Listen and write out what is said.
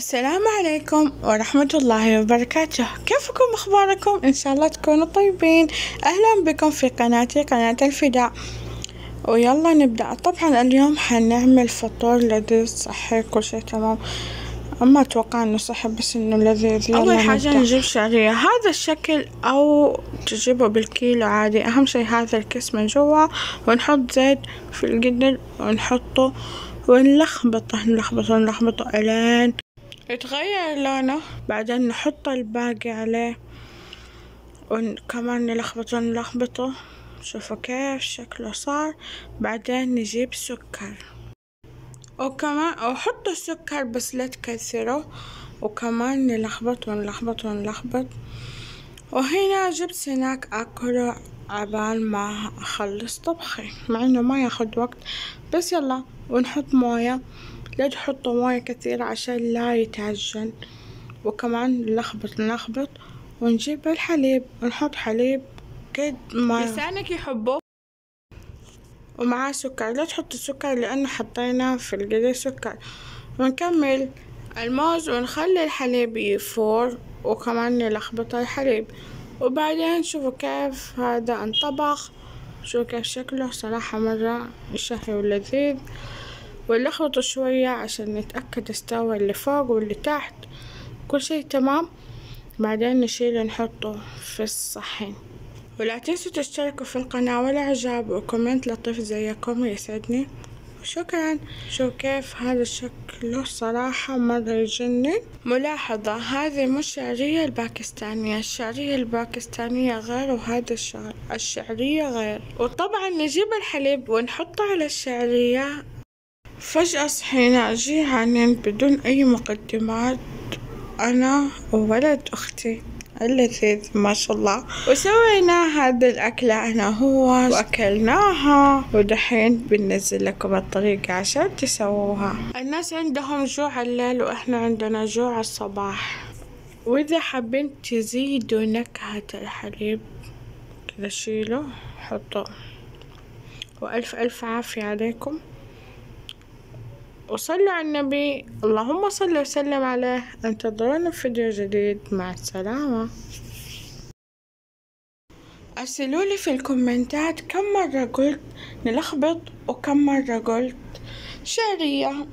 السلام عليكم ورحمة الله وبركاته. كيفكم؟ أخباركم؟ إن شاء الله تكونوا طيبين. أهلا بكم في قناتي، قناة الفداء. ويلا نبدأ. طبعا اليوم حنعمل فطور لذيذ صحي، كل شي تمام. أما أتوقع إنه صحي بس إنه لذيذ. أول حاجة نجيب شعرية هذا الشكل أو تجيبه بالكيلو عادي، أهم شي هذا الكيس من جوا، ونحط زيت في القدر ونحطه ونلخبطه ألين يتغير لونه. بعدين نحط الباقي عليه وكمان نلخبطه. شوفوا كيف شكله صار. بعدين نجيب سكر وكمان حط السكر بس لا تكثره، وكمان نلخبط. وهنا جبت سناك اكله عبال ما اخلص طبخي، مع انه ما ياخد وقت بس يلا. ونحط موية، لا تحطوا موية كثيرة عشان لا يتعجن. وكمان نلخبط ونجيب الحليب ونحط حليب قد ما لسانك يحبه، ومعاه سكر. لا تحط السكر لأنه حطينا في القدر سكر. ونكمل الموز ونخلي الحليب يفور، وكمان نلخبط الحليب. وبعدين شوفوا كيف هذا انطبخ، شوفوا كيف شكله صراحة مرة شهي ولذيذ. ونلخبطه شوية عشان نتأكد استوى اللي فوق واللي تحت، كل شي تمام. بعدين نشيله نحطه في الصحن. ولا تنسوا تشتركوا في القناة والإعجاب وكومنت لطيف زيكم يسعدني. وشكرا. شو كيف هذا شكله صراحة مرة يجنن. ملاحظة، هذه مش الشعرية الباكستانية، الشعرية الباكستانية غير وهذا الشعرية غير. وطبعا نجيب الحليب ونحطه على الشعرية. فجأة صحينا جيعانين بدون أي مقدمات، أنا وولد أختي اللذيذ ما شاء الله، وسوينا هذه الأكلة أنا هو وأكلناها. ودحين بننزل لكم الطريقة عشان تسووها. الناس عندهم جوع الليل وإحنا عندنا جوع الصباح. وإذا حابين تزيدوا نكهة الحليب كذا شيلوا حطوا. وألف ألف عافية عليكم، وصلوا على النبي، اللهم صل وسلم عليه. انتظرونا في فيديو جديد، مع السلامة. ارسلولي في الكومنتات كم مرة قلت نلخبط وكم مرة قلت شعرية.